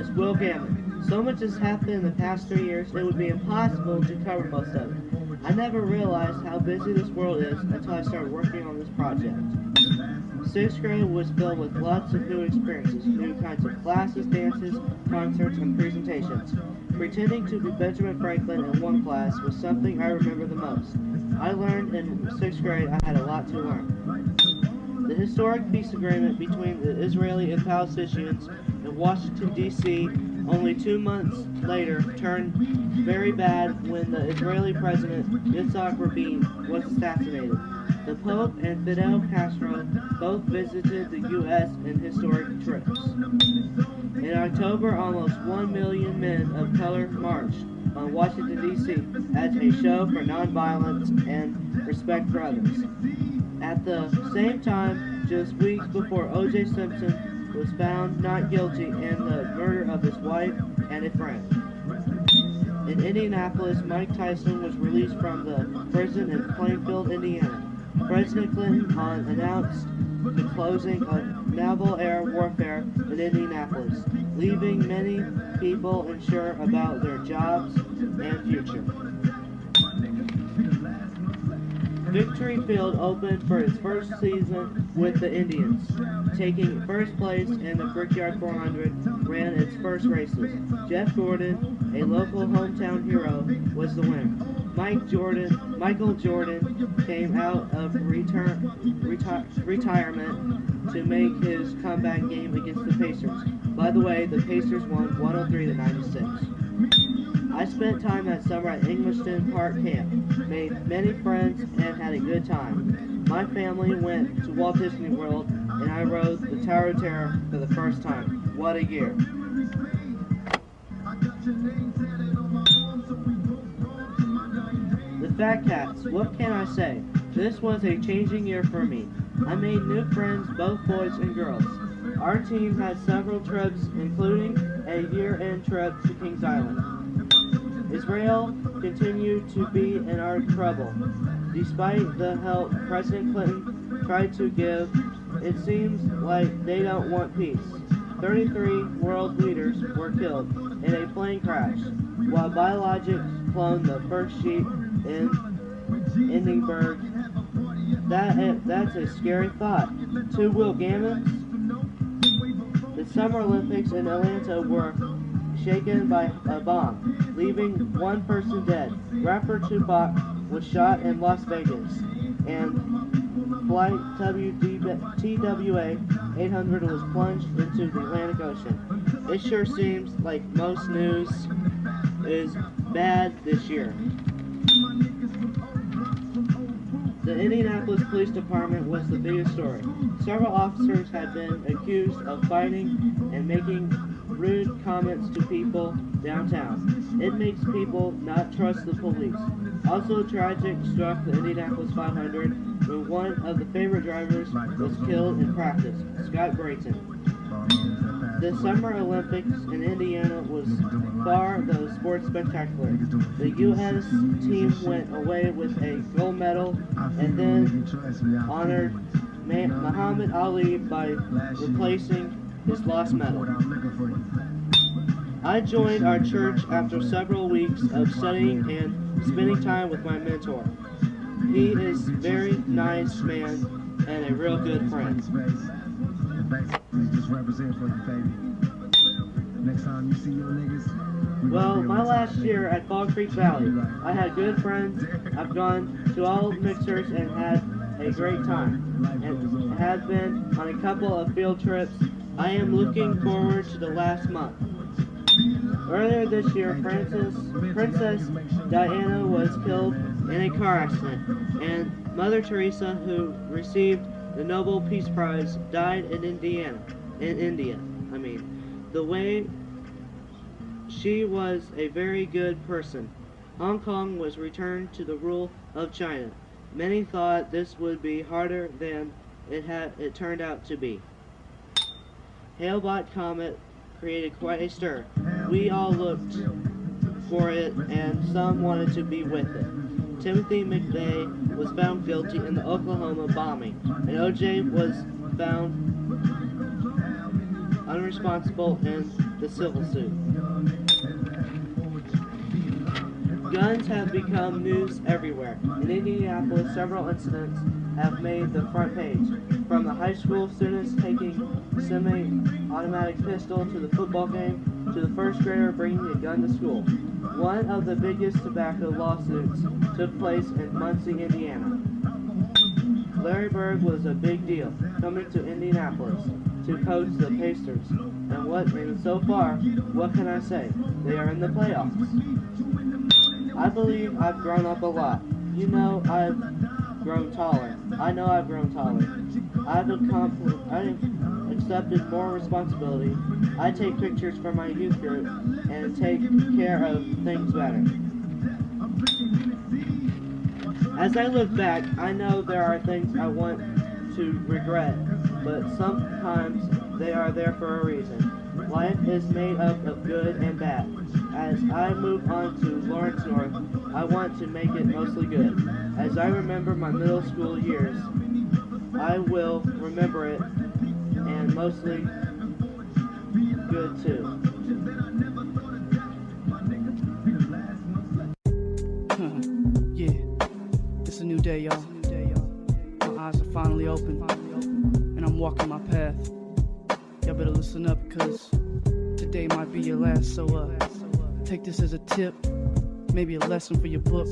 host, Will Gammon. So much has happened in the past 3 years, it would be impossible to cover most of it. I never realized how busy this world is until I started working on this project. Sixth grade was filled with lots of new experiences, new kinds of classes, dances, concerts, and presentations. Pretending to be Benjamin Franklin in one class was something I remember the most. I learned in sixth grade I had a lot to learn. The historic peace agreement between the Israeli and Palestinians in Washington, D.C. only 2 months later turned very bad when the Israeli president Yitzhak Rabin was assassinated. The Pope and Fidel Castro both visited the U.S. in historic trips. In October, almost 1 million men of color marched on Washington, D.C. as a show for nonviolence and respect for others. At the same time, just weeks before O.J. Simpson was found not guilty in the murder of his wife and a friend. In Indianapolis, Mike Tyson was released from the prison in Plainfield, Indiana. President Clinton announced the closing of naval air warfare in Indianapolis, leaving many people unsure about their jobs and future. Victory Field opened for its first season with the Indians, taking first place in the Brickyard 400, ran its first races. Jeff Gordon, a local hometown hero, was the winner. Michael Jordan came out of retirement to make his comeback game against the Pacers. By the way, the Pacers won 103-96. I spent time that summer at Engliston Park Camp, made many friends, and had a good time. My family went to Walt Disney World, and I rode the Tower of Terror for the first time. What a year. The Fat Cats, what can I say? This was a changing year for me. I made new friends, both boys and girls. Our team had several trips, including a year-end trip to Kings Island. Israel continued to be in our trouble. Despite the help President Clinton tried to give, it seems like they don't want peace. 33 world leaders were killed in a plane crash, while Biologics cloned the first sheep in Edinburgh. That's a scary thought. To Will Gammon, the Summer Olympics in Atlanta were shaken by a bomb, leaving one person dead. Rapper Tupac was shot in Las Vegas, and Flight TWA 800 was plunged into the Atlantic Ocean. It sure seems like most news is bad this year. The Indianapolis Police Department was the biggest story. Several officers had been accused of fighting and making rude comments to people downtown. It makes people not trust the police. Also tragic struck the Indianapolis 500 when one of the favorite drivers was killed in practice, Scott Brayton. The Summer Olympics in Indiana was far the sports spectacular. The U.S. team went away with a gold medal and then honored Muhammad Ali by replacing his lost medal. I joined our church after several weeks of studying and spending time with my mentor. He is a very nice man and a real good friend. Well, my last year at Fall Creek Valley, I had good friends. I've gone to all mixers and had a great time, and have been on a couple of field trips. I am looking forward to the last month. Earlier this year, Princess Diana was killed in a car accident, and Mother Teresa, who received the Nobel Peace Prize, died in India. The way she was a very good person. Hong Kong was returned to the rule of China. Many thought this would be harder than it turned out to be. Hale-Bopp Comet created quite a stir. We all looked for it, and some wanted to be with it. Timothy McVeigh was found guilty in the Oklahoma bombing, and O.J. was found unresponsible in the civil suit. Guns have become news everywhere. In Indianapolis, several incidents have made the front page, from the high school students taking semi-automatic pistol to the football game, to the first grader bringing a gun to school. One of the biggest tobacco lawsuits took place in Muncie, Indiana. Larry Bird was a big deal, coming to Indianapolis to coach the Pacers. And so far, what can I say? They are in the playoffs. I believe I've grown up a lot. You know, I've grown taller. I know I've grown taller. I've accepted more responsibility. I take pictures for my youth group and take care of things better. As I look back, I know there are things I want to regret, but sometimes they are there for a reason. Life is made up of good and bad. As I move on to Lawrence North, I want to make it mostly good. As I remember my middle school years, I will remember it, and mostly good too. Yeah, it's a new day, y'all. My eyes are finally open, and I'm walking my path. Y'all better listen up, cause today might be your last, so take this as a tip, maybe a lesson for your book.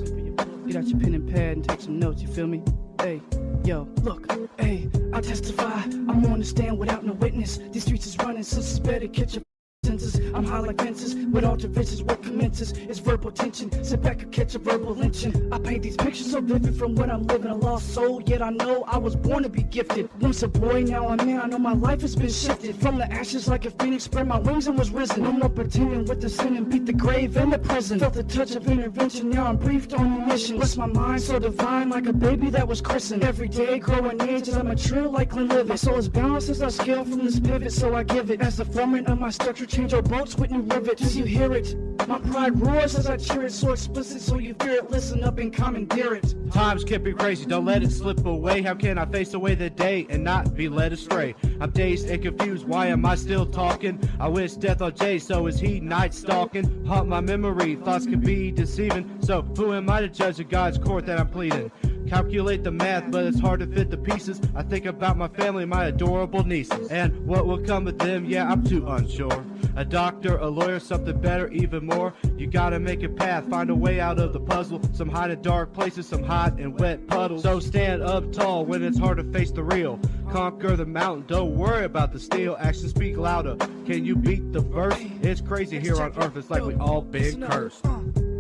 Get out your pen and pad and take some notes, you feel me? Hey, yo, look, hey, I testify, I'm on the stand without no witness. These streets is running, since it's better catch your senses. I'm high like fences, with alter vicious, what commences is verbal tension. Sit back and catch a verbal lynching. I paint these pictures so vivid from what I'm living, a lost soul, yet I know I was born to be gifted. Once a boy, now a man, I know my life has been shifted. From the ashes like a phoenix, spread my wings and was risen. No more pretending with the sin and beat the grave and the present. Felt the touch of intervention, now I'm briefed on the mission. Bless my mind so divine like a baby that was christened. Every day growing age as I mature like Glenlivet. My soul is balanced as I scale from this pivot, so I give it. As the foreman of my structure, change our boats with new rivets. As you hear it, my pride roars as I cheer it. So explicit, so you fear it. Listen up and commandeer it. Times can be crazy, don't let it slip away. How can I face away the day and not be led astray? I'm dazed and confused, why am I still talking? I wish death on Jay, so is he night stalking? Haunt my memory, thoughts can be deceiving. So who am I to judge in God's court that I'm pleading? Calculate the math, but it's hard to fit the pieces. I think about my family, my adorable nieces, and what will come of them, yeah, I'm too unsure. A doctor, a lawyer, something better, even more. You gotta make a path, find a way out of the puzzle. Some hide in dark places, some hide in wet puddles. So stand up tall when it's hard to face the real. Conquer the mountain, don't worry about the steel. Actions speak louder, can you beat the verse? It's crazy here on earth, it's like we all been cursed.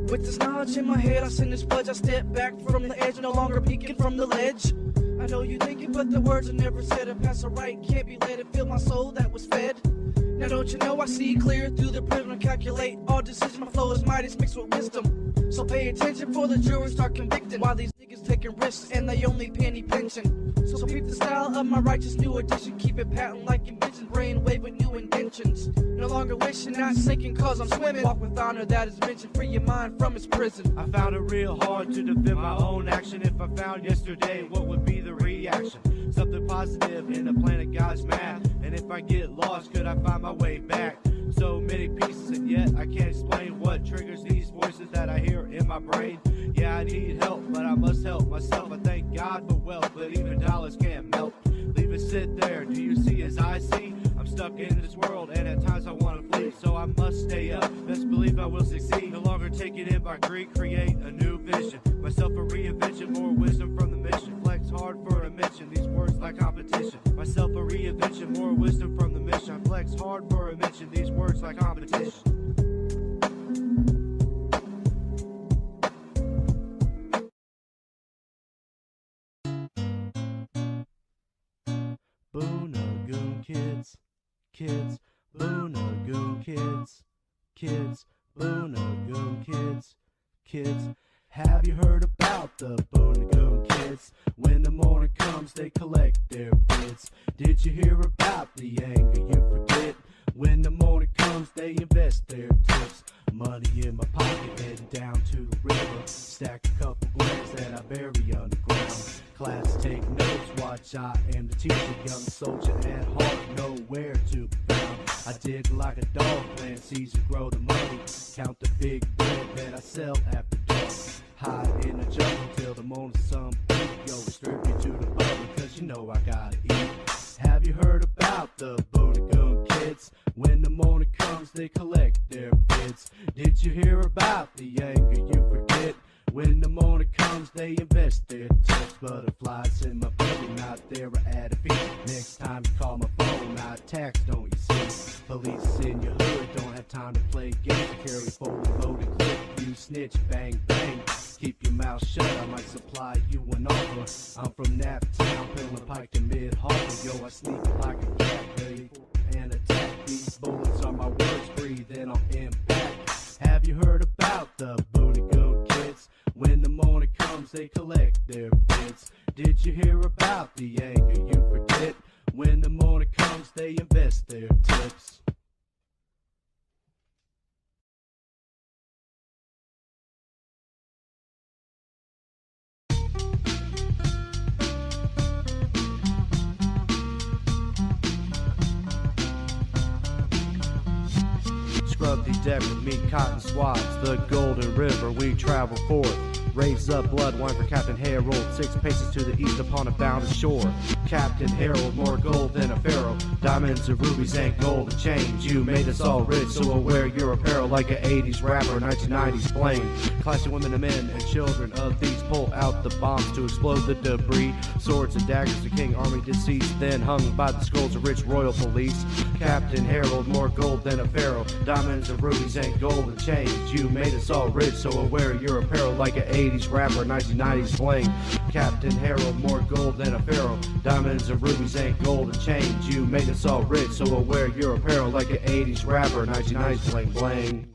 With this knowledge in my head, I send this pledge. I step back from the edge, no longer peeking from the ledge. I know you thinking, but the words are never said. A pass a right, can't be let it fill my soul that was fed. Now don't you know I see clear through the prism and calculate all decisions. My flow is Midas mixed with wisdom. So pay attention for the jury start convicting. While these niggas taking risks and they only penny pension. So keep the style of my righteous new edition. Keep it patent like invention, brain wave with new intentions. No longer wishing, not sinking cause I'm swimming. Walk with honor that is mentioned, free your mind from its prison. I found it real hard to defend my own action. If I found yesterday, what would be the reaction? Something positive in the plan of God's math. And if I get lost, could I find my way back? So many pieces, and yet I can't explain what triggers these voices that I hear in my brain. Yeah, I need help, but I must help myself. I thank God for wealth, but even dollars can't melt. Leave it sit there, do you see as I see? I'm stuck in this world, and at times I want to flee. So I must stay up, best believe I will succeed. No longer take it in by greed, create a new vision. Myself a reinvention, more wisdom from the mission. Flex hard for a mention, these words like competition. Myself a reinvention, more wisdom from the mission. I flex hard for a mention, these words like competition. Boonagoon kids, kids, Boonagoon kids, kids, Boonagoon kids, kids. Have you heard about the Boonagoon kids? When the morning comes, they collect their bids. Did you hear about the anger you forget? When the morning comes, they invest their tips. Money in my pocket, heading down to the river. Stack a couple grams that I bury underground. Class take notes, watch I am the teacher. Young soldier at heart, nowhere to be found. I dig like a dog, plant seeds to grow the money. Count the big bread that I sell after dark. Hide in the jungle till the morning sun beat. Yo, distribute to the public cause you know I gotta eat. Have you heard about the Boonagum Kids? When the morning comes they collect their bids. Did you hear about the anger you forget? When the morning comes they invest their tips. Butterflies in my belly, not there I add a fee. Next time you call my phone, not text, don't you see? Police in your hood don't have time to play games. Carry fully loaded clip, you snitch, bang bang. Keep your mouth shut, I might supply you an offer. I'm from Naptown, Pillar Pike to Mid-Harbor. Yo, I sneak like a cat, ready for an attack. These bullets are my words, breathe in on impact. Have you heard about the Boonagum Kids? When the morning comes, they collect their bids. Did you hear about the anger you forget? When the morning comes, they invest their tips. Scrub the deck with me, cotton swabs, the Golden River we travel forth. Raise up blood wine for Captain Harold, 6 paces to the east upon a bounded shore. Captain Harold, more gold than a pharaoh. Diamonds and rubies and gold and chains. You made us all rich, so we'll wear your apparel like an 80s rapper, 1990s bling. Classy women and men and children of these pull out the bombs to explode the debris. Swords and daggers, the king army deceased, then hung by the skulls of rich royal police. Captain Harold, more gold than a pharaoh. Diamonds and rubies and gold and chains. You made us all rich, so we'll wear your apparel like an 80s rapper, 1990s bling. Captain Harold, more gold than a pharaoh. Diamonds and rubies and gold and chains. You made us all rich, so we'll wear your apparel like an 80s rapper, 1990s bling bling.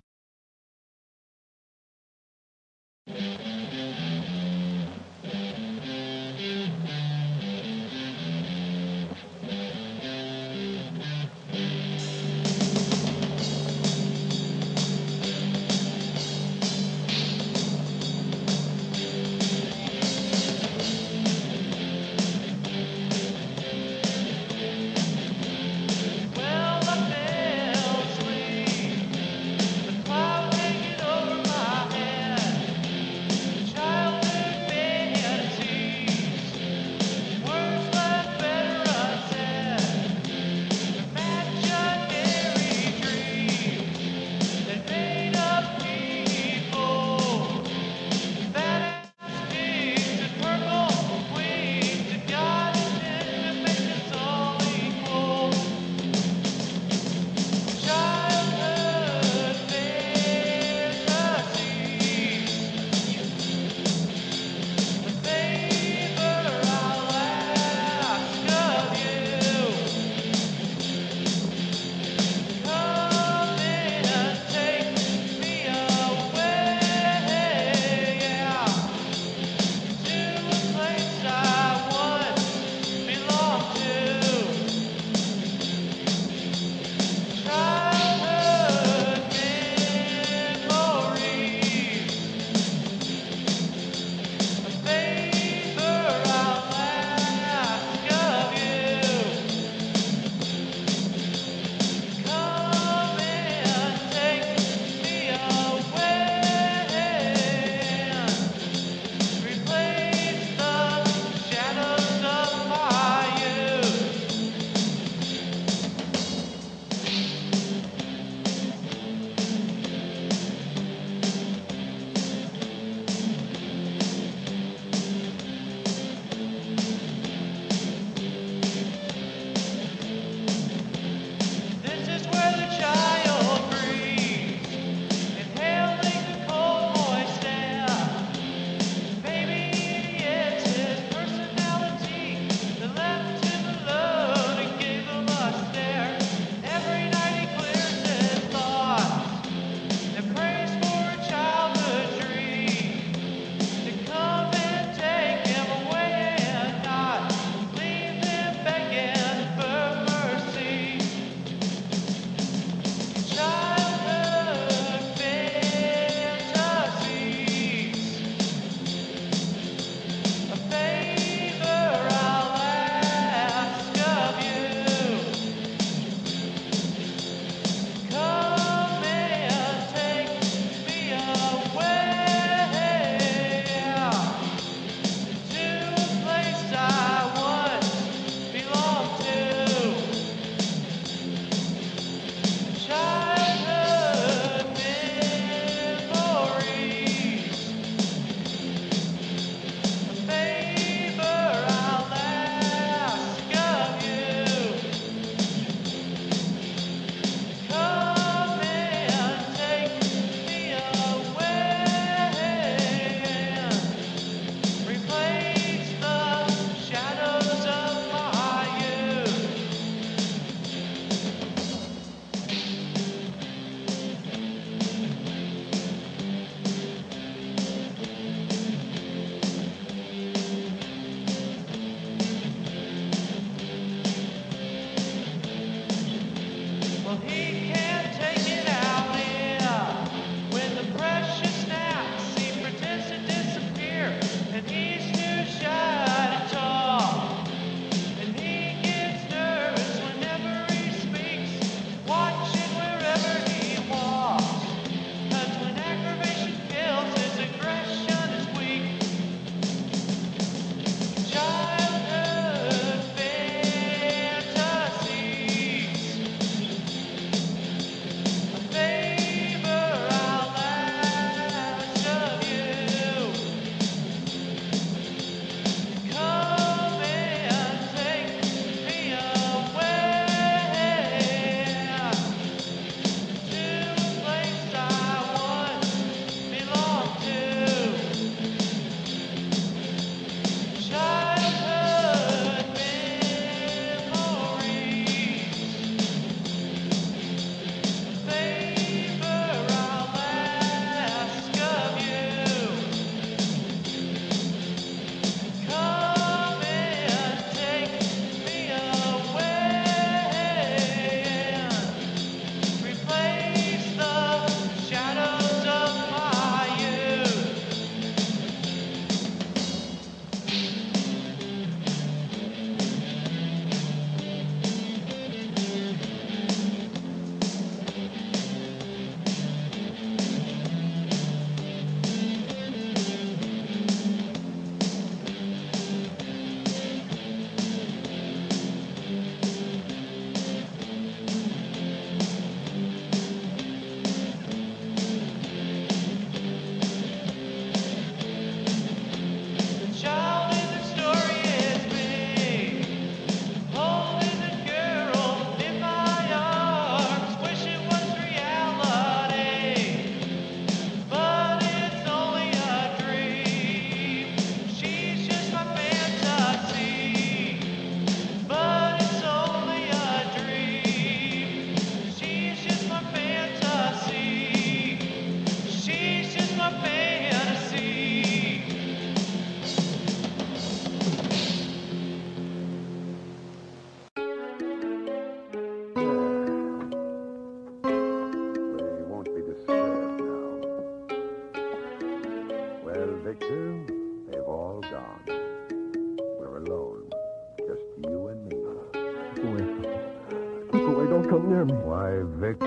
come near me. Why, Victor,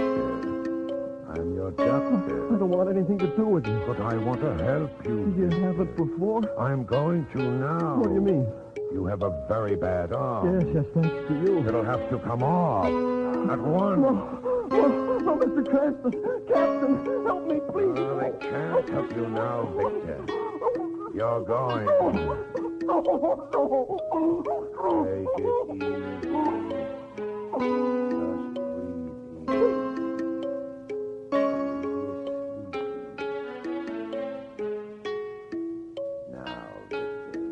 I'm your I doctor. don't want anything to do with you. But I want to help you. You haven't before? I'm going to now. What do you mean? You have a very bad arm. Yes, thanks to you. It'll have to come off at once. No, Mr. Cranston. Captain, help me, please. Oh, I can't help you now, Victor. You're going. No. Take it easy. Now, Victor,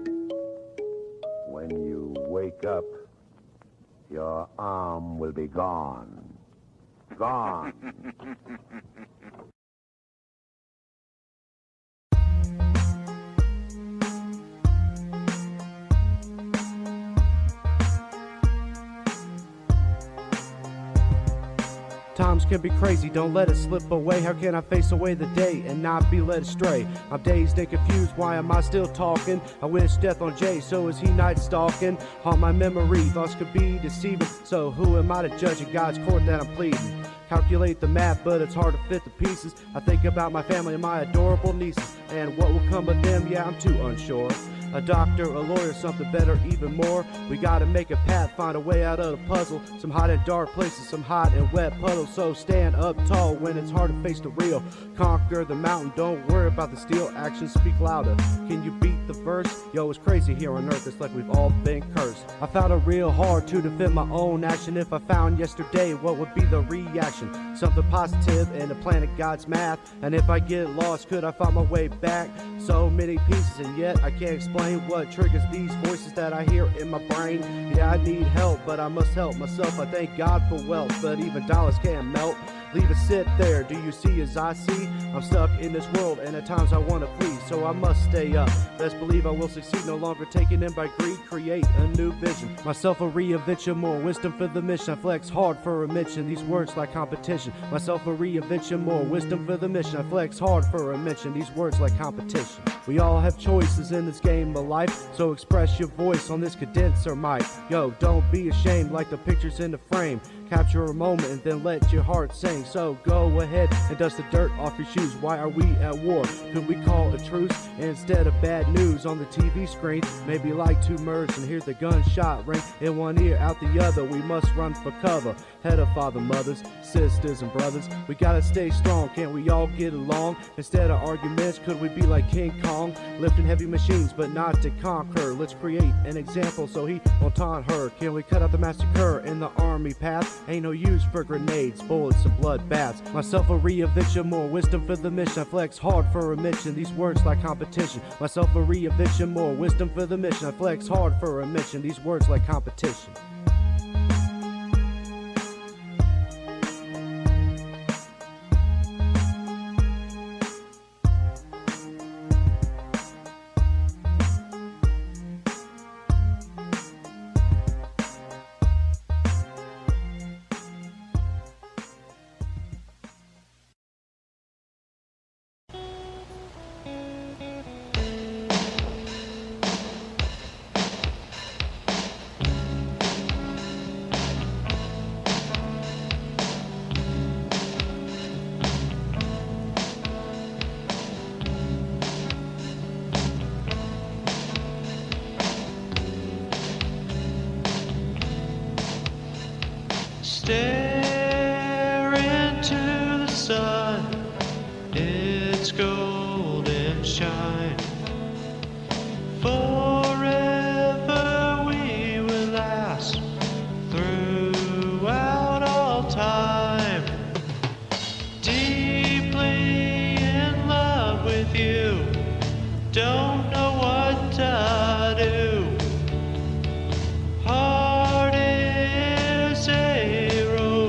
when you wake up, your arm will be gone. Gone. Times can be crazy, don't let it slip away. How can I face away the day and not be led astray? I'm dazed and confused, why am I still talking? I wish death on Jay, so is he night stalking? Haunt my memory, thoughts could be deceiving. So who am I to judge in God's court that I'm pleading? Calculate the math, but it's hard to fit the pieces. I think about my family and my adorable nieces, and what will come of them, yeah, I'm too unsure. A doctor, a lawyer, something better, even more. We gotta make a path, find a way out of the puzzle. Some hot and dark places, some hot and wet puddles. So stand up tall when it's hard to face the real. Conquer the mountain, don't worry about the steel. Actions speak louder. Can you beat the verse? Yo, it's crazy here on earth, it's like we've all been cursed. I found it real hard to defend my own action. If I found yesterday, what would be the reaction? Something positive in the planet God's math. And if I get lost, could I find my way back? So many pieces, and yet I can't explain what triggers these voices that I hear in my brain. Yeah, I need help, but I must help myself. I thank God for wealth, but even dollars can't melt. Leave it sit there, do you see as I see? I'm stuck in this world and at times I want to flee, so I must stay up. Best believe I will succeed, no longer taken in by greed. Create a new vision, myself a reinvention, more wisdom for the mission. I flex hard for a mention, these words like competition. Myself a reinvention, more wisdom for the mission. I flex hard for a mention, these words like competition. We all have choices in this game of life, so express your voice on this condenser mic. Yo, don't be ashamed like the pictures in the frame. Capture a moment and then let your heart sing. So go ahead and dust the dirt off your shoes. Why are we at war? Could we call a truce instead of bad news on the TV screen? Maybe like two murders and hear the gunshot ring in one ear, out the other. We must run for cover. Head of father, mothers, sisters, and brothers. We gotta stay strong. Can't we all get along? Instead of arguments, could we be like King Kong, lifting heavy machines but not to conquer? Let's create an example so he won't taunt her. Can we cut out the massacre in the army path? Ain't no use for grenades, bullets, and blood baths. Myself a reinvention, more wisdom for the mission. I flex hard for a mention, these words like competition. Myself a reinvention, more wisdom for the mission. I flex hard for a mention, these words like competition. Stare into the sun, its golden shine. Forever we will last throughout all time. Deeply in love with you, don't know what to do. Heart is a road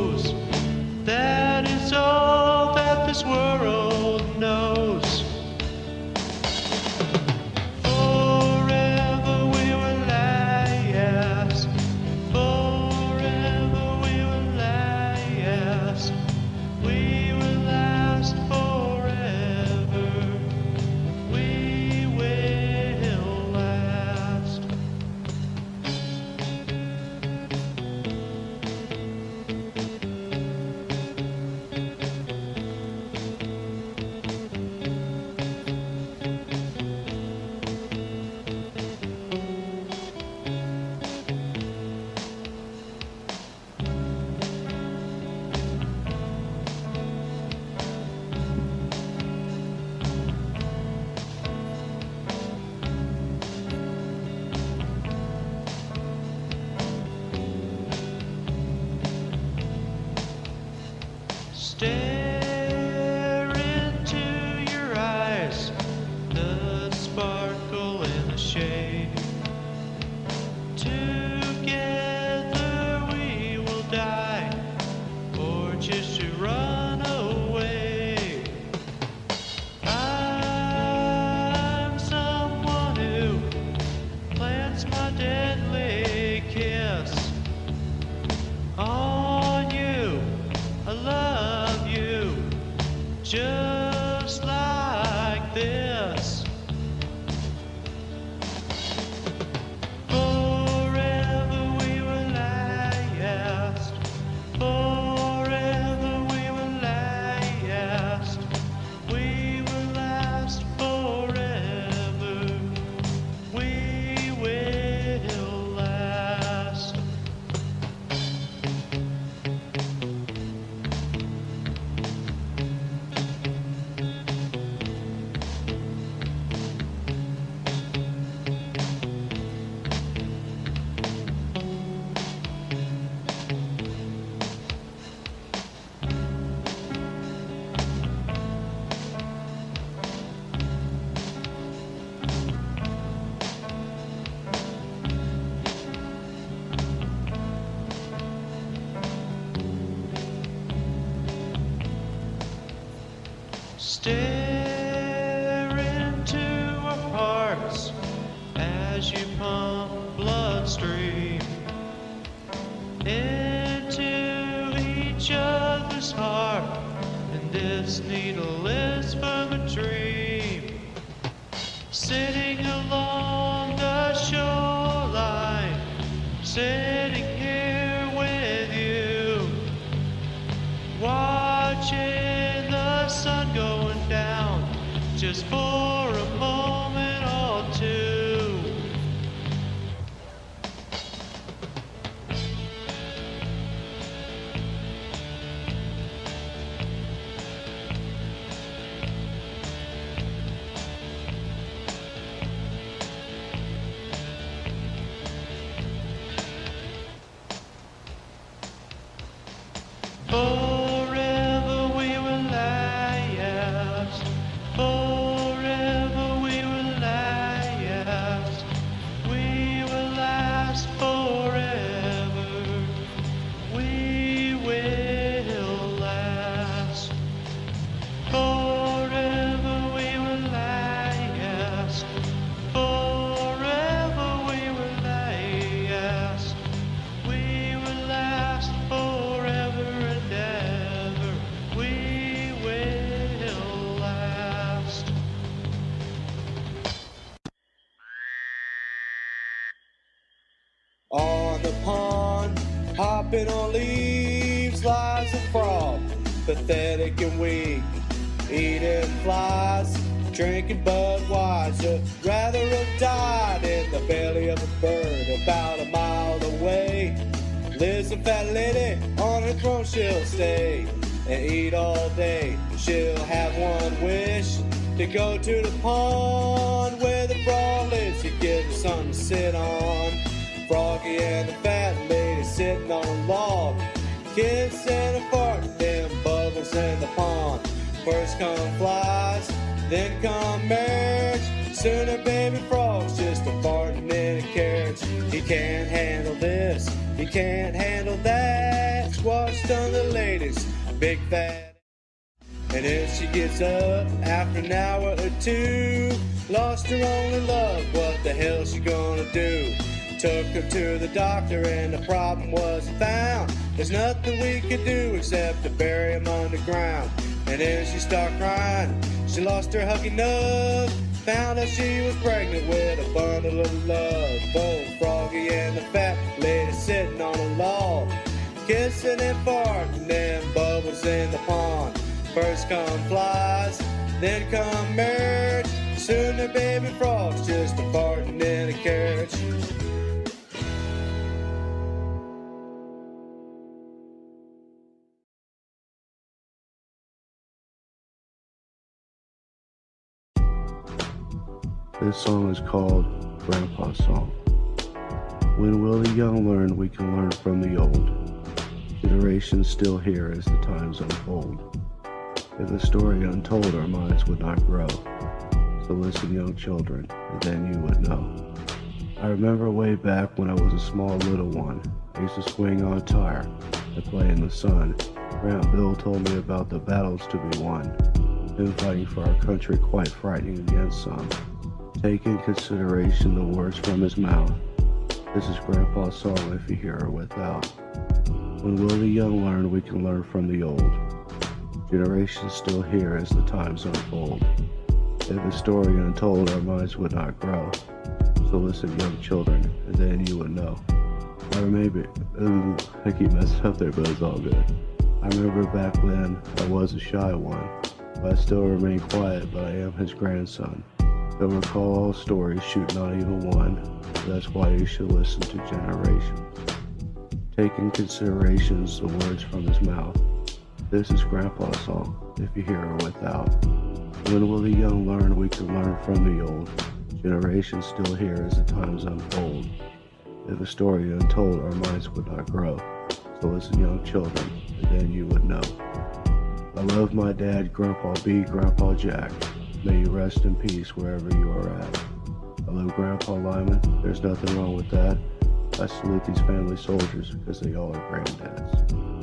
Stare into your eyes, the sparkle in the shade. Together we will die, or just to run away. I'm someone who plants my deadly kiss on you. I love you just like this. Forever we will last. Forever we will last. We will last forever. We will last. Stare into our hearts as you pump bloodstream into each other's heart, and this needle is from a dream. Sitting along the shoreline, sitting here with you, watching the sun going down, just for a moment or two. Forever we will last. Forever we will last. We will last forever. We will last. Forever we will last. Forever we will last. We will last forever and ever. We will last. On the pond, hopping on leaves, lies a frog, pathetic and weak, eating flies, drinking Budweiser. Rather have died in the belly of a bird about a mile away. Lives a fat lady, on her throne she'll stay and eat all day. She'll have one wish, to go to the pond where the frog lives to give her something to sit on. Froggy and the fat lady sitting on a log, kissing and farting them bubbles in the pond. First come flies, then come marriage. Sooner baby frog's just a farting in a carriage. He can't handle this, he can't handle that. Squashed on the ladies, big fat. And if she gets up after an hour or two, lost her only love, what the hell's she gonna do? Took her to the doctor and the problem wasn't found. There's nothing we could do except to bury him underground. And then she started crying, she lost her huggy nub. Found out she was pregnant with a bundle of love. Both Froggy and the fat lady sitting on a log, kissing and farting them bubbles in the pond. First come flies, then come marriage. Soon the baby frog's just a farting in a carriage. This song is called Grandpa's Song. When will the young learn, we can learn from the old. Generations still hear as the times unfold. If the story untold, our minds would not grow. So listen, young children, and then you would know. I remember way back when I was a small little one. I used to swing on a tire and play in the sun. Grant Bill told me about the battles to be won. Him fighting for our country, quite frightening against some. Take in consideration the words from his mouth. This is Grandpa's song if you hear her without. When will the young learn, we can learn from the old. Generations still hear as the times unfold. If the story untold, our minds would not grow. So listen, young children, and then you would know. Or maybe, I keep messing up there, but it's all good. I remember back when I was a shy one, but I still remain quiet, but I am his grandson. Don't recall all stories, shoot not even one. That's why you should listen to generations. Take in considerations the words from his mouth. This is Grandpa's song, if you hear her without. When will the young learn, we can learn from the old. Generations still hear as the times unfold. If a story untold, our minds would not grow. So listen, young children, and then you would know. I love my dad, Grandpa B, Grandpa Jack. May you rest in peace wherever you are at. I love Grandpa Lyman, there's nothing wrong with that. I salute these family soldiers because they all are granddads.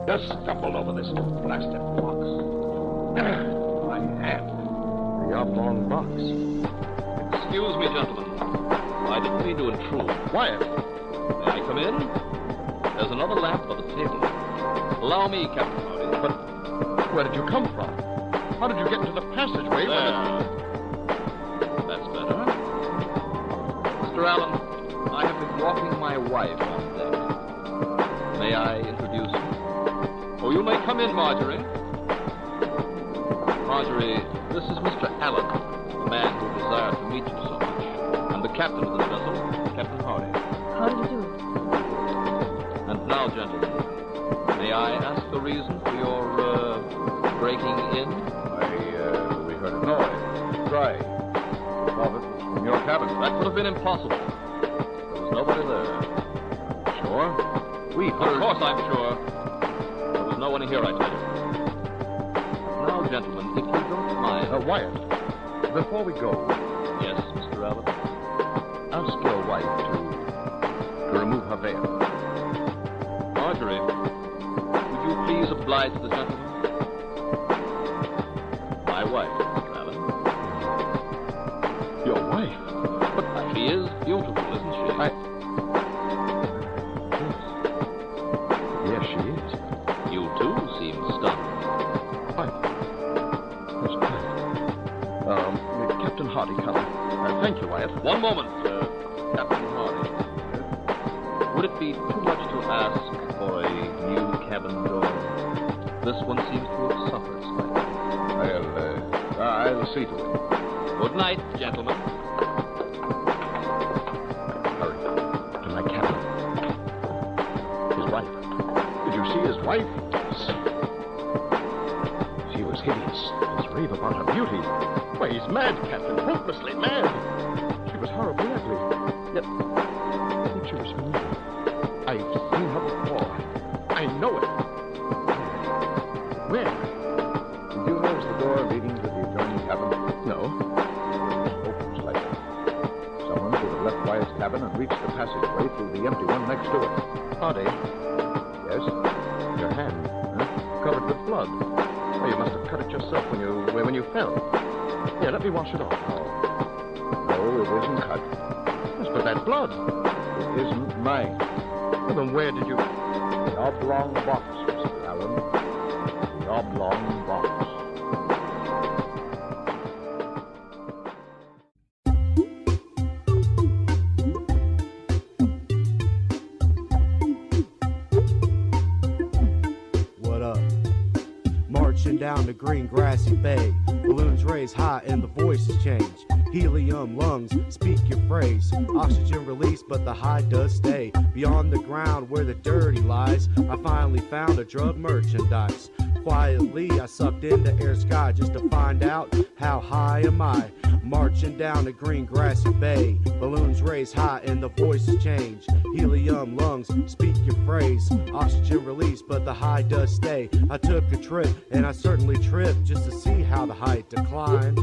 Just stumbled over this blasted box. My hand. The oblong box. Excuse me, gentlemen. I didn't mean to intrude. Quiet. May I come in? There's another lamp on the table. Allow me, Captain Howdy. But where did you come from? How did you get into the passageway? There. That's better. Mr. Allen, I have been walking my wife on deck. May I introduce you? Oh, you may come in, Marjorie. Marjorie, this is Mr. Allen, the man who desired to meet you so much, and the captain of this vessel, Captain Hardy. How did you do it? And now, gentlemen, may I ask the reason for your, breaking in? We heard a noise. Cry. Thought it was from your cabin. That would have been impossible. There was nobody there. Sure? We Of heard... course I'm sure. There was no one here, I tell you. Now, gentlemen, if you don't mind... Wyatt, before we go, Yes, Mr. Allen? ask your wife to remove her veil. Marjorie, would you please oblige the gentleman? My wife, Mr. Allen. Your wife? But she is beautiful, isn't she? Yes, she is. You, too, seem stunned. Quite. That's quite. Captain Hardy, come. Thank you, Wyatt. One moment, Captain Hardy. Would it be too much to ask for a new cabin door? This one seems to have suffered slightly. I'll see to it. Good night, gentlemen. Hurry. To my cabin. His wife. Did you see his wife? She was hideous. His rave about her beauty. Why, he's mad, Captain. Hopelessly mad. She was horribly ugly. Yet, I think she was familiar. I've seen her before. I know it. Where? Did you notice the door leading to the adjoining cabin? No. It opens slightly. Someone could have left Wyatt's cabin and reached the passageway through the empty one next to it. Hardy? Yes? Your hand, huh? Covered with blood. Oh, you must have cut it yourself when you fell. Here, let me wash it off. No, it isn't cut. Yes, but that blood. It isn't mine. Well, then where did you... The oblong box, Mr. Allen. The oblong box. What up? Marching down the green grassy bay. Balloons raise high and the voices change. Helium lungs, speak your phrase. Oxygen release, but the high does stay. Beyond the ground where the dirty lies, I finally found a drug merchandise. Quietly, I sucked in the air sky just to find out how high am I. Marching down the green grassy bay. Balloons raise high and the voices change. Helium lungs, speak your phrase. Oxygen release, but the high does stay. I took a trip and I certainly tripped just to see how the height declined.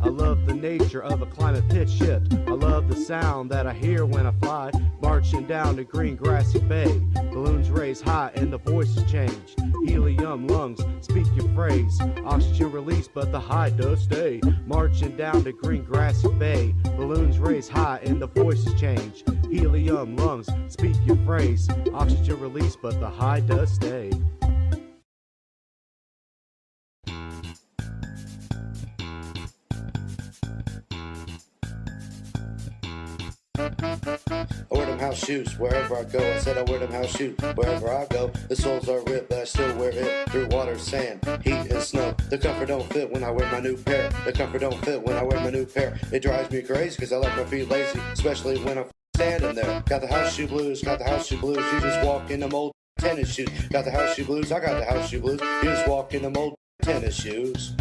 I love the nature of a climate pitch shift. I love the sound that I hear when I fly. Marching down the green grassy bay. Balloons raise high and the voices change. Helium lungs, speak your phrase. Oxygen release, but the high does stay. Marching down the green grassy bay. Balloons raise high and the voices change. Helium lungs, speak your phrase. Oxygen release, but the high does stay. I wear them house shoes wherever I go. I said I wear them house shoes wherever I go. The soles are ripped, but I still wear it through water, sand, heat, and snow. The comfort don't fit when I wear my new pair. The comfort don't fit when I wear my new pair. It drives me crazy because I like my feet lazy, especially when I'm standing there. Got the house shoe blues, got the house shoe blues. You just walk in them old tennis shoes. Got the house shoe blues, I got the house shoe blues. You just walk in them old tennis shoes.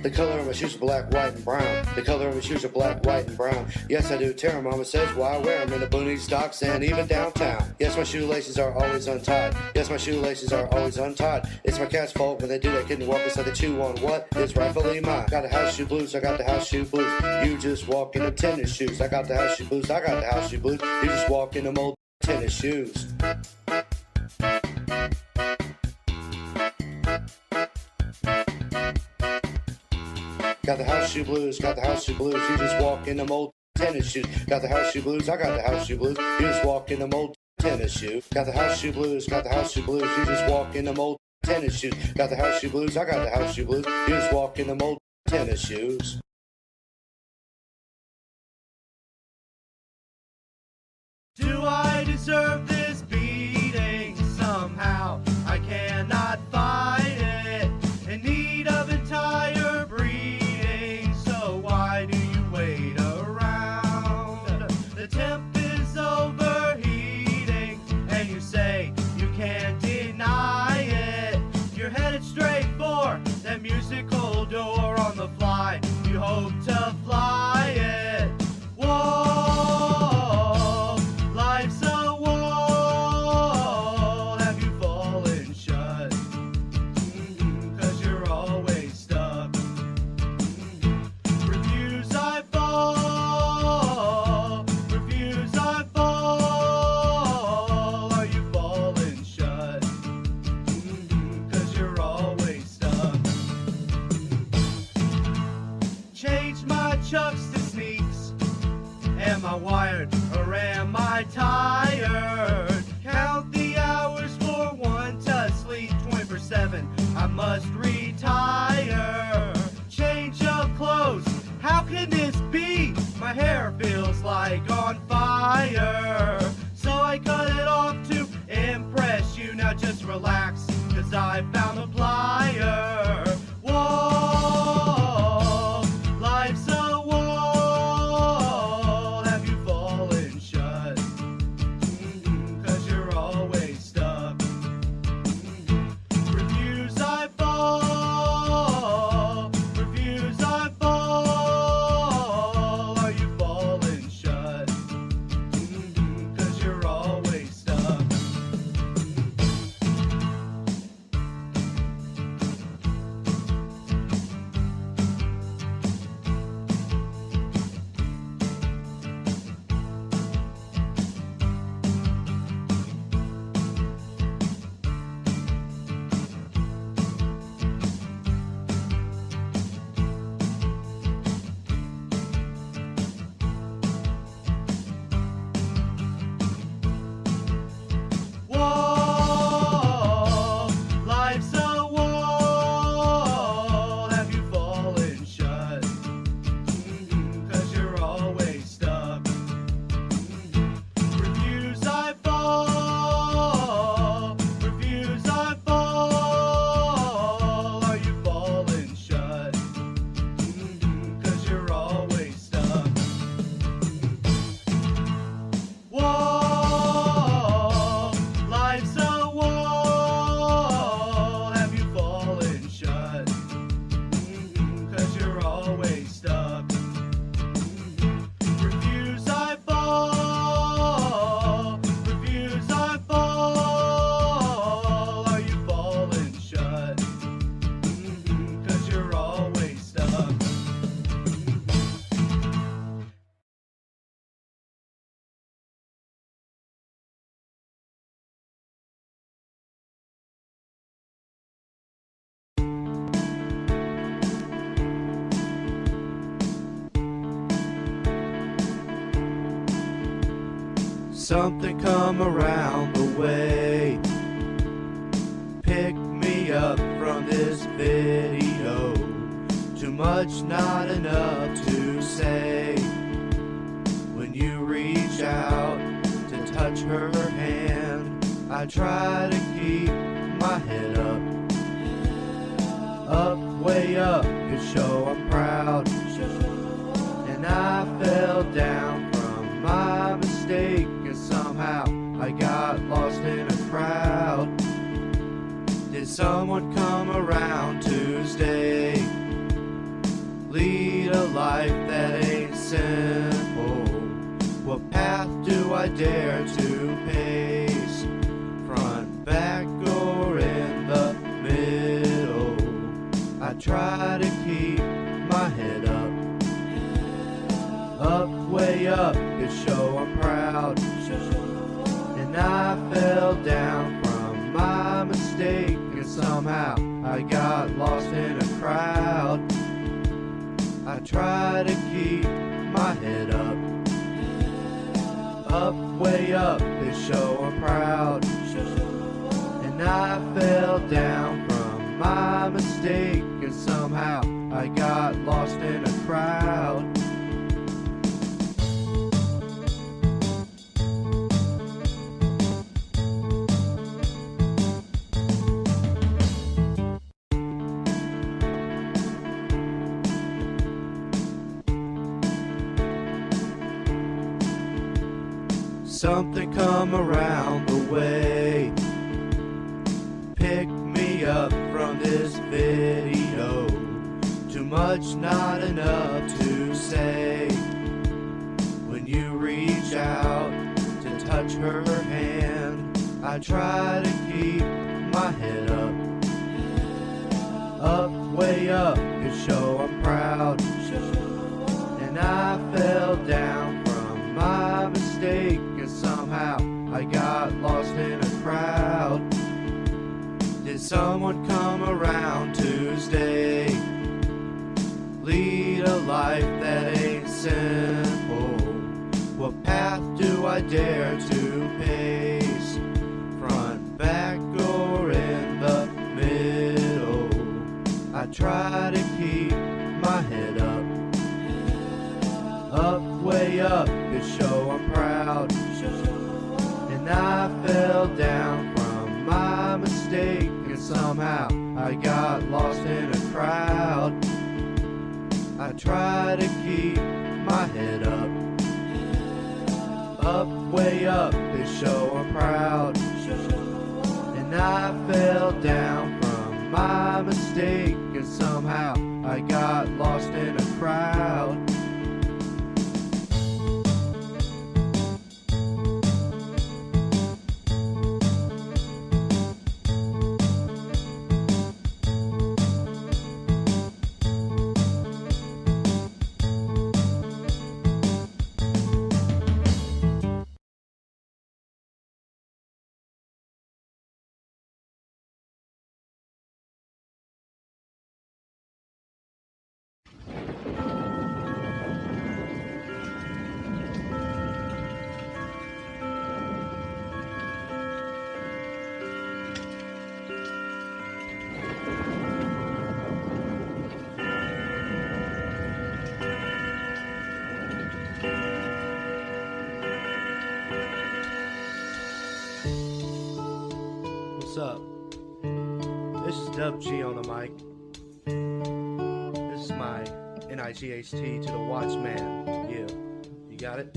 The color of my shoes are black, white, and brown. The color of my shoes are black, white, and brown. Yes, I do tear them. Mama says why I wear them in the boonies, stocks, and even downtown. Yes, my shoelaces are always untied. Yes, my shoelaces are always untied. It's my cat's fault when they do that kidney walk inside the chew on what is rightfully mine. Got the house shoe blues, I got the house shoe blues. You just walk in them tennis shoes. I got the house shoe blues, I got the house shoe blues. You just walk in them old tennis shoes. Got the house shoe blues, got the house shoe blues. You just walk in them old tennis shoes. Got the house shoe blues, I got the house shoe blues. You just walk in them old tennis shoes. Got the house shoe blues, got the house shoe blues. You just walk in them old tennis shoes. Got the house shoe blues, I got the house shoe blues. You just walk in them old tennis shoes. deserve this beating. Somehow I cannot fight it. In need of entire breeding. So why do you wait around? The temp is overheating, and you say you can't deny it. You're headed straight for that musical door on the fly. You hope to fly it. Whoa, life's a wall. Have you fallen shut? 'Cause you're always stuck. Refuse I fall. Refuse I fall. Are you falling shut? 'Cause you're always stuck. Change my chucks to sneaks. Am I wired or am I tired? Count the hours for one to sleep 24/7. I must retire. Change of clothes. How can this be? My hair feels like on fire. So I cut it off to impress you. Now just relax, 'cause I found a plier. Whoa, life's a wall. Have you fallen shut? 'Cause you're always stuck. Refuse I fall. Refuse I fall. Are you falling shut? 'Cause you're always stuck. Whoa, life's a wall. Have you fallen shut? 'Cause you're always stuck. Refuse I fall. Refuse I fall. Are you falling shut? 'Cause you're always stuck. Whoa, life's a wall. Have you fallen shut? 'Cause you're always stuck. Refuse I fall. Refuse I fall. Are you falling shut? 'Cause you're always stuck. Something come around the way. Pick me up from this video. Too much, not enough to say. When you reach out to touch her hand, I try to keep my head up. Up, way up, could show I'm proud. And I fell down from my mistake, and somehow I got lost in a crowd. Did someone come around Tuesday? Lead a life that ain't simple. What path do I dare to pace? Front, back, or in the middle? I try to keep my head up. Up, way up, could show I'm proud. And I fell down from my mistake, and somehow I got lost in a crowd. I try to keep my head up. Up, way up, to show I'm proud. And I fell down from my mistake, and somehow I got lost in a crowd. something come around the way? Pick me up from this video. Too much, not enough to say. When you reach out to touch her hand, I try to keep my head up, way up, to show I'm proud. And I fell down from my mistake, and somehow I got lost in a crowd. Did someone come around Tuesday? Lead a life that ain't simple. What path do I dare to pace? Front, back, or in the middle? I try to keep my head up, way up, to show I'm proud. And I fell down from my mistake, and somehow I got lost in a crowd. I try to keep my head up, way up, to show I'm proud. And I fell down from my mistake, and somehow I got lost in a crowd. What's up? This is Dub G on the mic. This is my NIGHT to the Watchman. Yeah, you got it?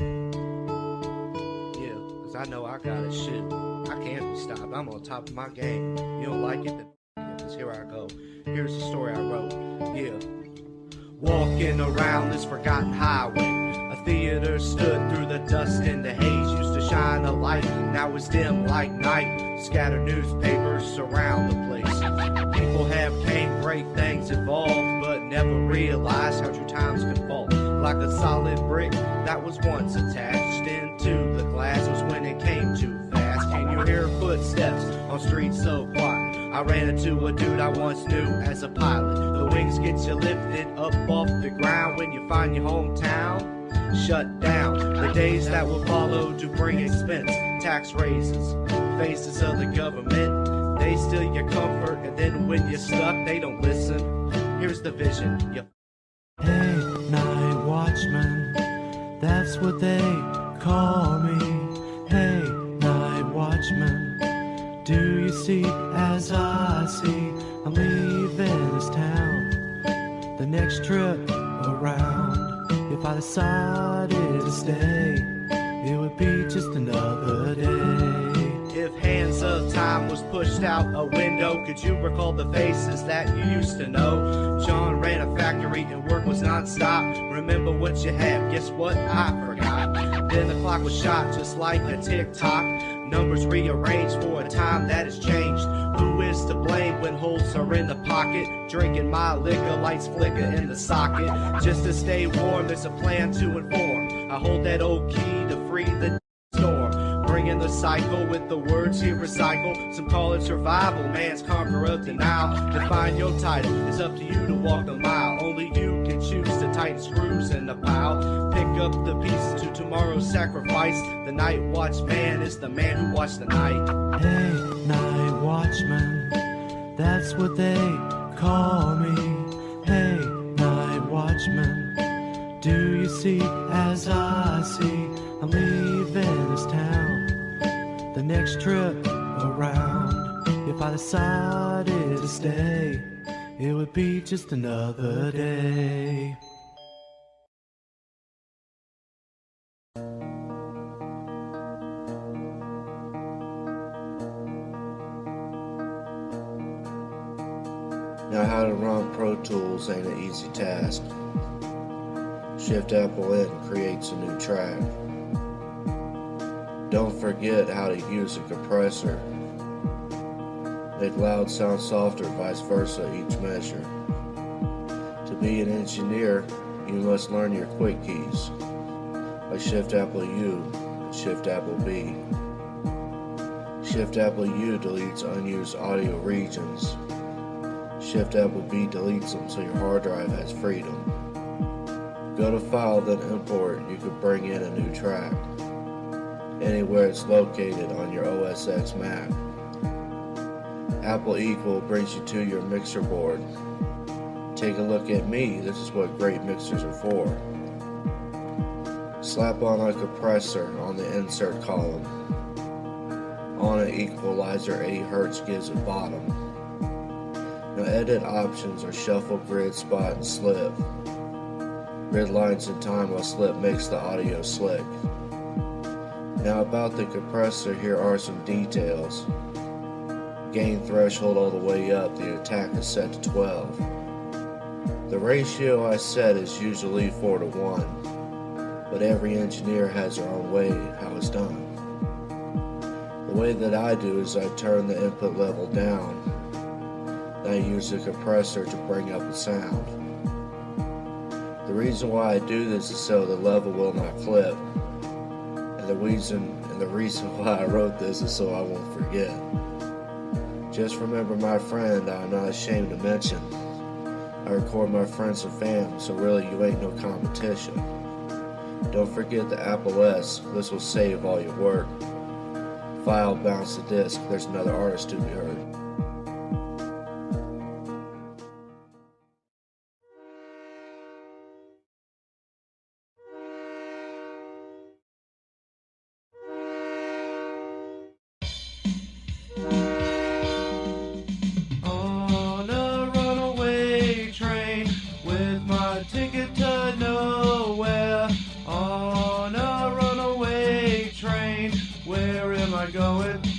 Yeah, cause I know I got it. Shit, I can't be stopped. I'm on top of my game. You don't like it? Then cause here I go. Here's the story I wrote. Yeah. Walking around this forgotten highway, a theater stood through the dust and the haze. Used to shine a light, now it's dim like night. Scattered newspapers surround the place. People have came, great things evolved, but never realized how true times can fall. Like a solid brick that was once attached into the glass was when it came too fast. Can you hear footsteps on streets so quiet? I ran into a dude I once knew as a pilot. The wings get you lifted up off the ground when you find your hometown shut down. The days that will follow to bring expense, tax raises, faces of the government. They steal your comfort, and then when you're stuck, they don't listen. Here's the vision. Hey, night watchman, that's what they call me. Hey, night watchman, do you see as I see? I'm leaving this town, the next trip around. If I decided to stay, it would be just another day. If Hands of Time was pushed out a window, could you recall the faces that you used to know? John ran a factory and work was non-stop. Remember what you had, guess what? I forgot. Then the clock was shot just like a tick-tock. Numbers rearranged for a time that has changed. Who is to blame when holes are in the pocket? Drinking my liquor, lights flicker in the socket. Just to stay warm, there's a plan to inform. I hold that old key to free the storm. Bringing the cycle with the words he recycle. Some call it survival, man's conquer of denial. Define your title, it's up to you to walk the mile. Only you can choose to tighten screws in the pile. Pick up the pieces to tomorrow's sacrifice. The night watchman is the man who watched the night. Hey, night watchman, that's what they call me. Hey, night watchman, do you see as I see? I'm leaving this town, the next trip around. If I decided to stay, it would be just another day. Now, how to run Pro Tools ain't an easy task. Shift Apple in creates a new track. Don't forget how to use a compressor. Make loud sound softer, vice versa, each measure. To be an engineer, you must learn your quick keys, like Shift Apple U and Shift Apple B. Shift Apple U deletes unused audio regions. Shift Apple B deletes them so your hard drive has freedom. Go to File, then Import. You can bring in a new track anywhere it's located on your OS X Mac. Apple Equal brings you to your mixer board. Take a look at me. This is what great mixers are for. Slap on a compressor on the insert column. On an equalizer, 8 Hz gives a bottom. Now edit options are shuffle, grid, spot, and slip. Grid lines in time while slip makes the audio slick. Now about the compressor, here are some details. Gain threshold all the way up, the attack is set to 12. The ratio I set is usually 4:1, but every engineer has their own way how it's done. The way that I do is I turn the input level down, then I use the compressor to bring up the sound. The reason why I do this is so the level will not clip, and the reason why I wrote this is so I won't forget. Just remember, my friend, I'm not ashamed to mention, I record my friends and fam, so really you ain't no competition. Don't forget the Apple S, this will save all your work. File, bounce the disc, there's another artist to be heard.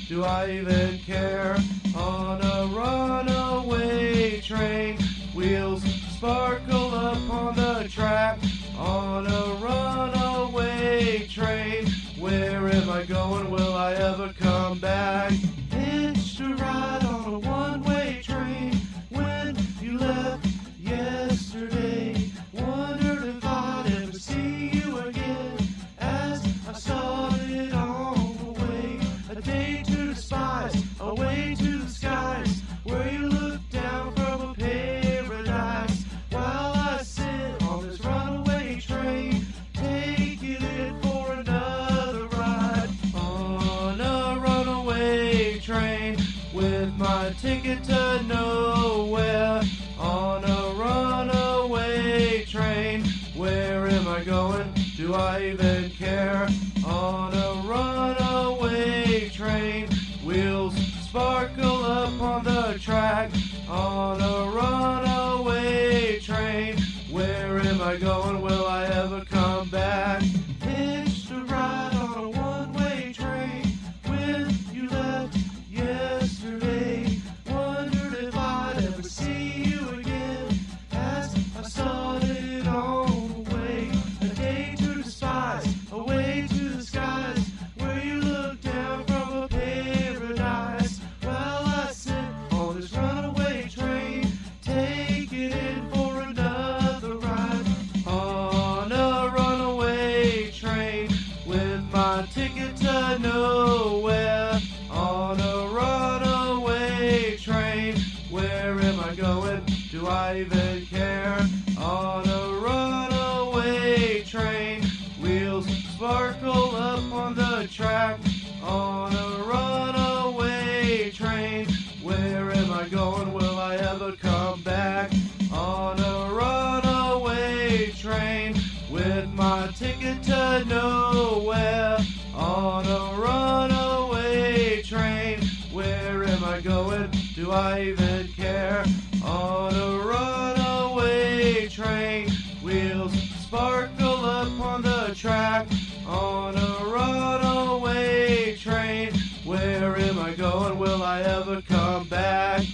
Do I even care? On a runaway train, wheels sparkle up on the track. On a runaway train, where am I going? Will I ever come back? Hitched a ride on a one-way train when you left yesterday. Wondered if I'd ever see you again as I started on the way. A day to despise, away to the skies, where you look down from a paradise. While I sit on this runaway train, taking it for another ride. On a runaway train, with my ticket to nowhere. On a runaway train, where am I going? Do I even care? On a runaway train, wheels sparkle up on the track. On a runaway train, where am I going? Will I ever come back? Hitched a ride on a one-way train when you left yesterday. Wondered if I'd ever see you again as I started on the way. A day to despise, away to the skies, where you look down from a paradise. While I sit on this runaway train, taking it for another ride. On a runaway train, with my ticket to nowhere. On a runaway train, where am I going? Do I even care? On a runaway train, wheels sparkle up on the track. On a runaway train, where am I going? Will I ever come back? On a runaway train, with my ticket to nowhere. On a runaway train, where am I going? Do I even care? On a runaway train, wheels sparkle up on the track. On a runaway train, where am I going? Will I ever come back?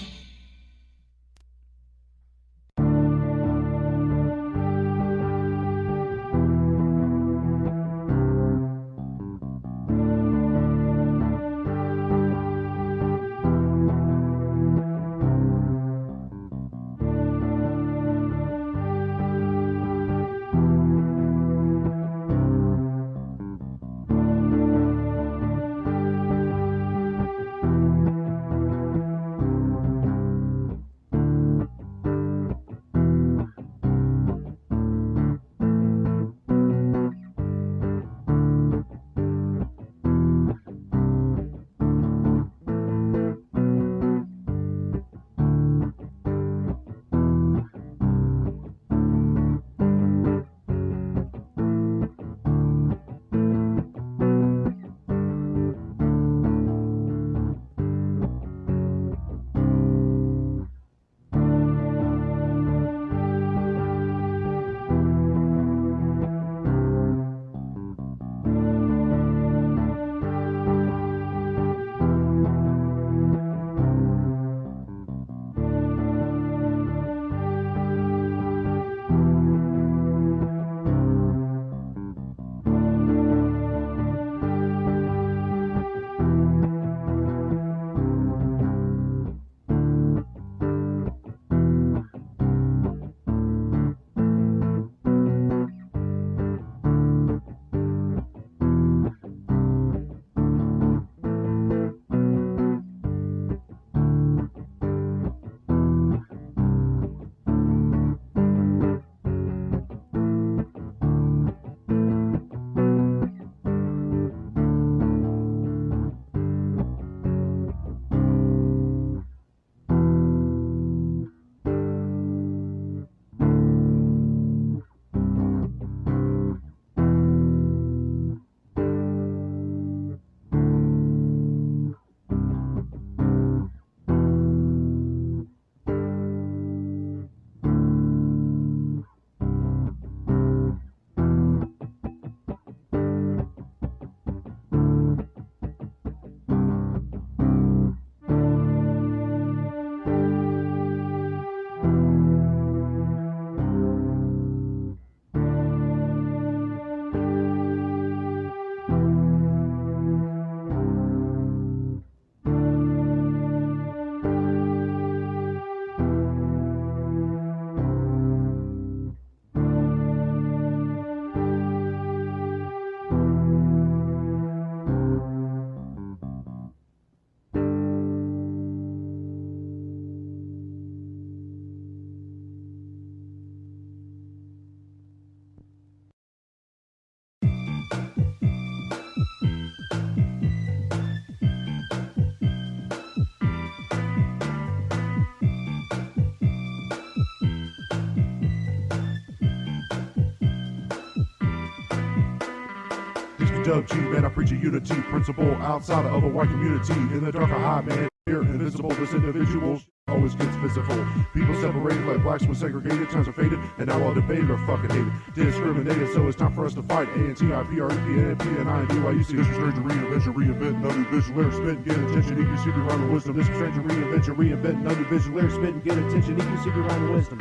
Dub G, man, I preach a unity principle outside of a white community. In the darker high, man, here invisible, this individual always gets physical. People separated like blacks were segregated, times are faded, and now all debated or fucking hated. Discriminated, so it's time for us to fight. A-N-T-I-P-R-E-P-N-P-N-I-D-Y-U-C. This is strange to reinvent, reinvent, no new visual lyrics, spit and get attention, equal secret rhyme and wisdom. This is strange to reinvent, reinvent, no new visual lyrics, spit and get attention, equal secret rhyme and wisdom.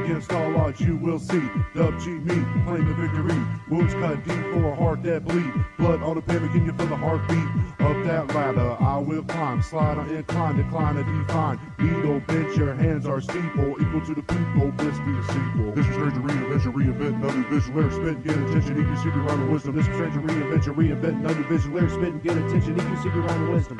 Against all odds you will see Dub G me claim the victory. Wounds cut deep for a heart that bleed. Blood on the pavement, can you feel the heartbeat? Up that ladder I will climb. Slide on incline, decline to define. Needle bent, your hands are steeple. Equal to the people, this be the sequel. This is strange to reinvent, no new visual lyrics, spit and get attention, equal secret rhyme and wisdom. This is strange to reinvent, no new visual lyrics, spit and get attention, equal secret rhyme and wisdom.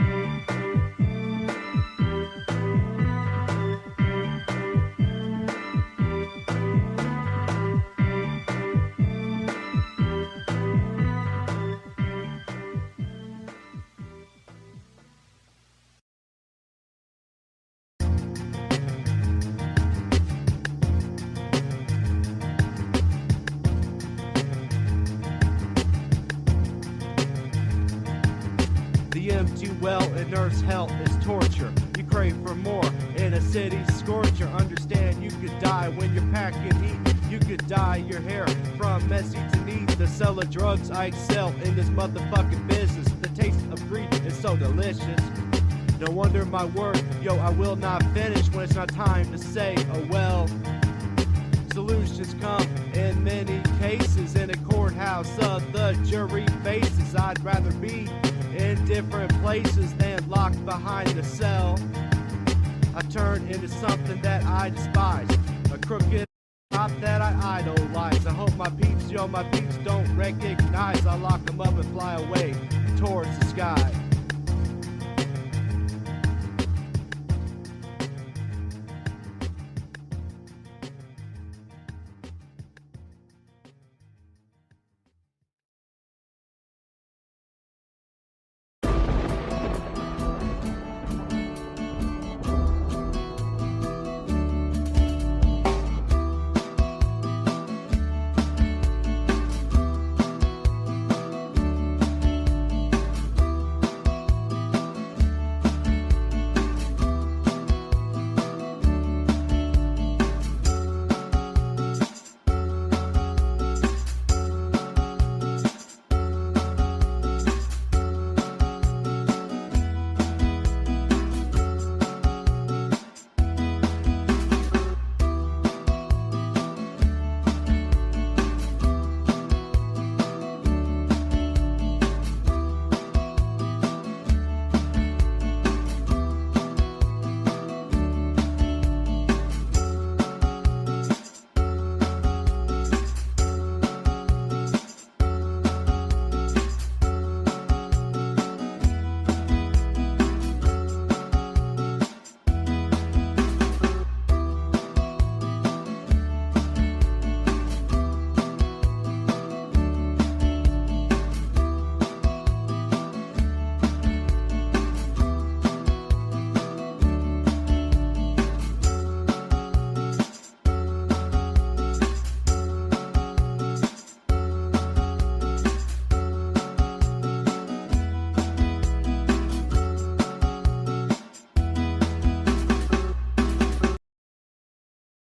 The empty well in Earth's hell is torture. You crave for more in a city scorcher. Understand you could die when you're packing heat. You could dye your hair from messy to neat. The sell of drugs I excel in this motherfucking business. The taste of greed is so delicious. No wonder my word, yo, I will not finish when it's not time to say, oh well. Solutions come in many cases. In a courthouse of the jury faces. I'd rather be in different places than locked behind the cell. I turn into something that I despise, a crooked cop that I idolize. I hope my peeps, yo, my peeps don't recognize. I lock them up and fly away towards the sky.